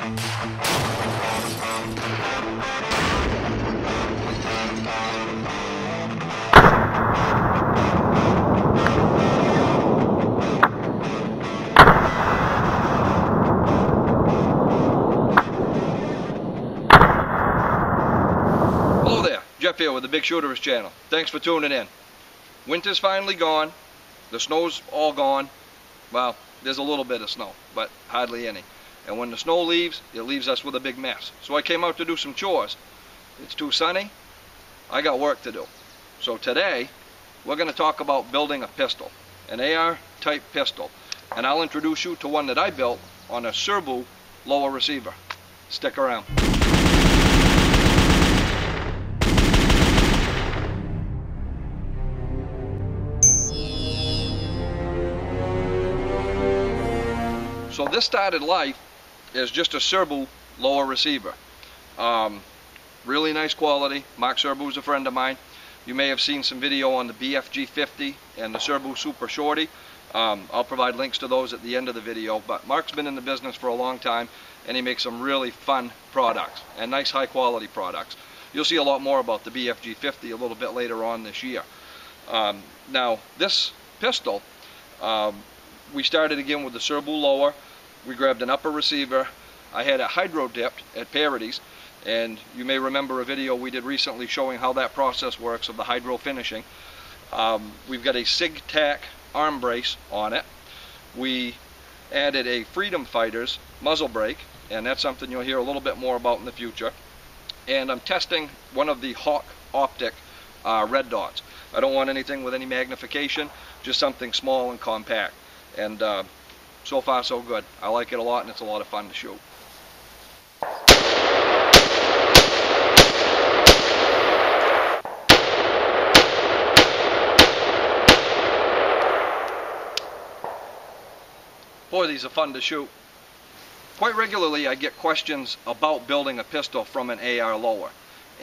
Hello there, Jeff here with the Bigshooterist channel. Thanks for tuning in. Winter's finally gone. The snow's all gone. Well, there's a little bit of snow, but hardly any. And when the snow leaves, it leaves us with a big mess. So I came out to do some chores. It's too sunny. I got work to do. So today, we're going to talk about building a pistol, an AR type pistol. And I'll introduce you to one that I built on a Serbu lower receiver. Stick around. So this started life as just a Serbu lower receiver. Really nice quality. Mark Serbu is a friend of mine. You may have seen some video on the BFG 50 and the Serbu Super Shorty. I'll provide links to those at the end of the video, but Mark's been in the business for a long time and he makes some really fun products and nice high quality products. You'll see a lot more about the BFG 50 a little bit later on this year. Now this pistol, we started again with the Serbu lower. We grabbed an upper receiver. I had it hydro dipped at Parities, and you may remember a video we did recently showing how that process works of the hydro finishing. We've got a SIG-TAC arm brace on it. We added a Freedom Fighters muzzle brake, and that's something you'll hear a little bit more about in the future. And I'm testing one of the Hawk Optic red dots. I don't want anything with any magnification, just something small and compact. And so far so good. I like it a lot and it's a lot of fun to shoot. Boy, these are fun to shoot. Quite regularly I get questions about building a pistol from an AR lower.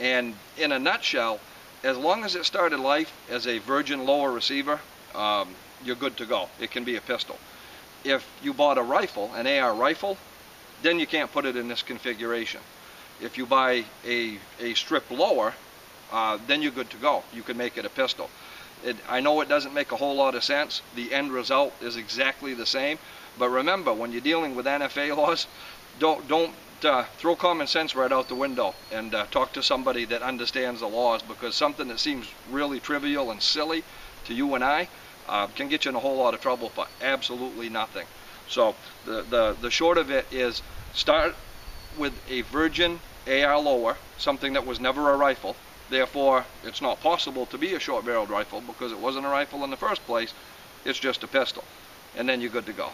And in a nutshell, as long as it started life as a virgin lower receiver, you're good to go. It can be a pistol. If you bought a rifle, an AR rifle, then you can't put it in this configuration. If you buy a strip lower, then you're good to go. You can make it a pistol. I know it doesn't make a whole lot of sense. The end result is exactly the same. But remember, when you're dealing with NFA laws, don't throw common sense right out the window and talk to somebody that understands the laws, because something that seems really trivial and silly to you and I can get you in a whole lot of trouble for absolutely nothing. So the short of it is, start with a virgin AR lower, something that was never a rifle. Therefore, it's not possible to be a short-barreled rifle because it wasn't a rifle in the first place. It's just a pistol. And then you're good to go.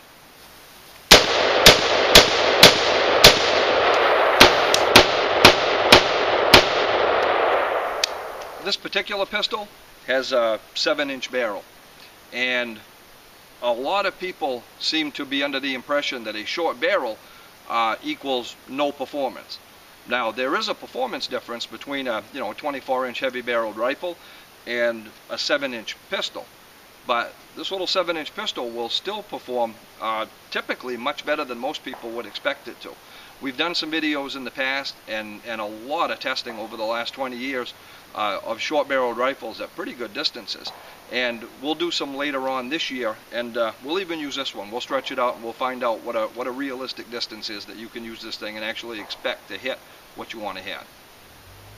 This particular pistol has a 7-inch barrel. And a lot of people seem to be under the impression that a short barrel equals no performance. Now, there is a performance difference between a 24-inch heavy-barreled rifle and a 7-inch pistol. But this little 7-inch pistol will still perform typically much better than most people would expect it to. We've done some videos in the past and a lot of testing over the last 20 years of short-barreled rifles at pretty good distances. And we'll do some later on this year, and we'll even use this one. We'll stretch it out and we'll find out what a realistic distance is that you can use this thing and actually expect to hit what you want to hit.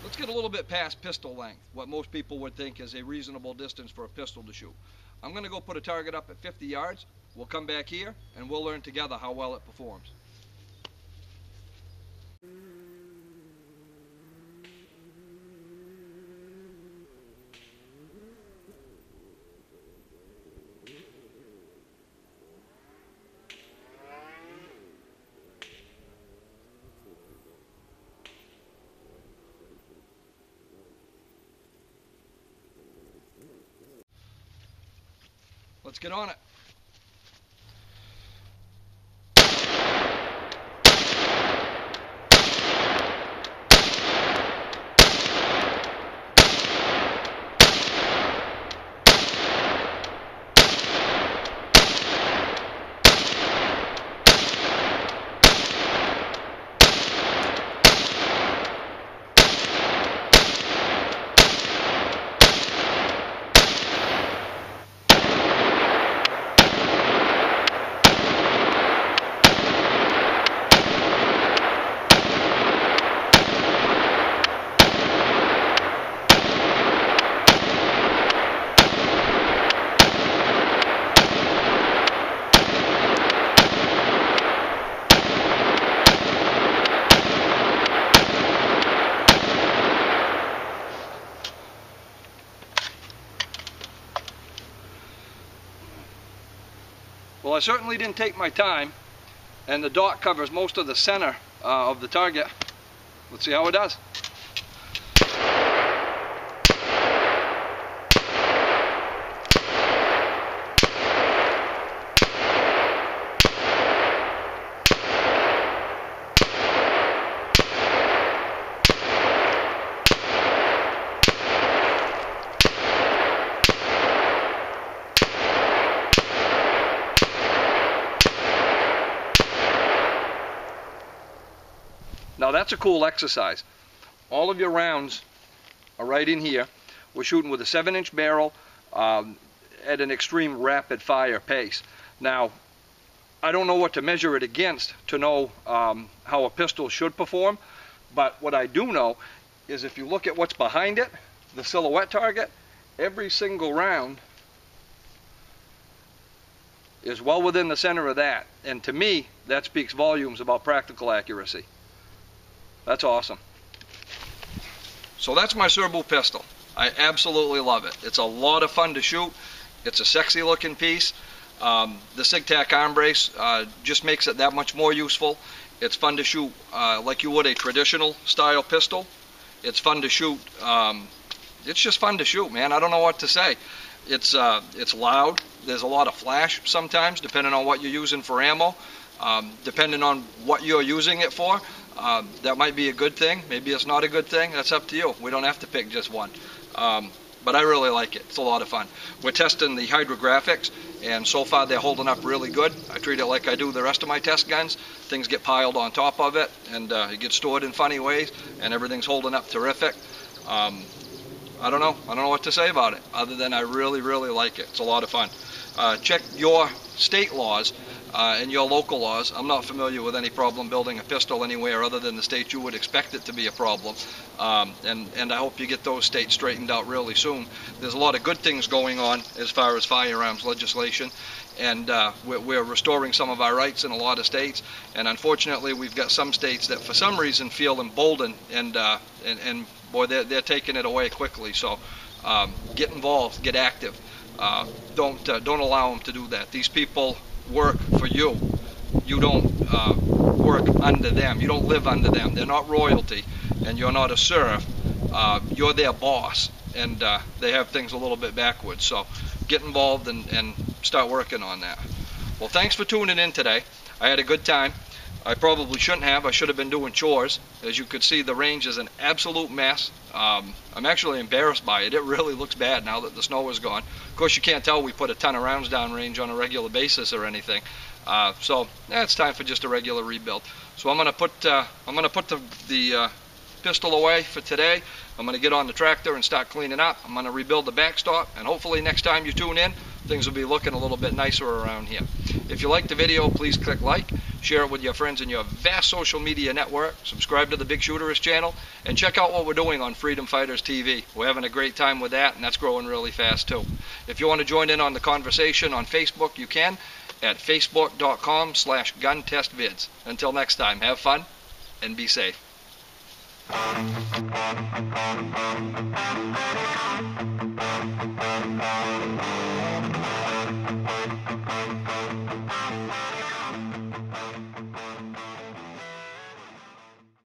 Let's get a little bit past pistol length, what most people would think is a reasonable distance for a pistol to shoot. I'm going to go put a target up at 50 yards. We'll come back here and we'll learn together how well it performs. Let's get on it. I certainly didn't take my time, and the dot covers most of the center of the target. Let's see how it does. Now that's a cool exercise. All of your rounds are right in here. We're shooting with a 7-inch barrel at an extreme rapid fire pace. Now, I don't know what to measure it against to know how a pistol should perform, but what I do know is if you look at what's behind it, the silhouette target, every single round is well within the center of that. And to me, that speaks volumes about practical accuracy. That's awesome. So that's my Serbu pistol. I absolutely love it. It's a lot of fun to shoot. It's a sexy looking piece. The SIG-TAC arm brace just makes it that much more useful. It's fun to shoot like you would a traditional style pistol. It's fun to shoot. It's just fun to shoot, man. I don't know what to say. It's loud. There's a lot of flash sometimes, depending on what you're using for ammo. Depending on what you're using it for, that might be a good thing. Maybe it's not a good thing. That's up to you. We don't have to pick just one. But I really like it. It's a lot of fun. We're testing the hydrographics, and so far they're holding up really good. I treat it like I do the rest of my test guns. Things get piled on top of it, and it gets stored in funny ways, and everything's holding up terrific. I don't know. I don't know what to say about it, other than I really, really like it. It's a lot of fun. Check your state laws and your local laws. I'm not familiar with any problem building a pistol anywhere other than the state you would expect it to be a problem. And I hope you get those states straightened out really soon. There's a lot of good things going on as far as firearms legislation, and we're restoring some of our rights in a lot of states. And unfortunately, we've got some states that for some reason feel emboldened, and boy, they're taking it away quickly. So get involved, get active. Don't allow them to do that. These people work for you. You don't work under them. You don't live under them. They're not royalty, and you're not a serf. You're their boss, and they have things a little bit backwards. So get involved and start working on that. Well, thanks for tuning in today. I had a good time. I probably shouldn't have. I should have been doing chores. As you could see, the range is an absolute mess. I'm actually embarrassed by it. It really looks bad now that the snow is gone. Of course, you can't tell we put a ton of rounds down range on a regular basis or anything. So it's time for just a regular rebuild. So I'm gonna put the pistol away for today. I'm gonna get on the tractor and start cleaning up. I'm gonna rebuild the backstop, and hopefully next time you tune in, things will be looking a little bit nicer around here. If you liked the video, please click like, share it with your friends in your vast social media network, subscribe to the Bigshooterist channel, and check out what we're doing on Freedom Fighters TV. We're having a great time with that, and that's growing really fast too. If you want to join in on the conversation on Facebook, you can at facebook.com/guntestvids. Until next time, have fun and be safe.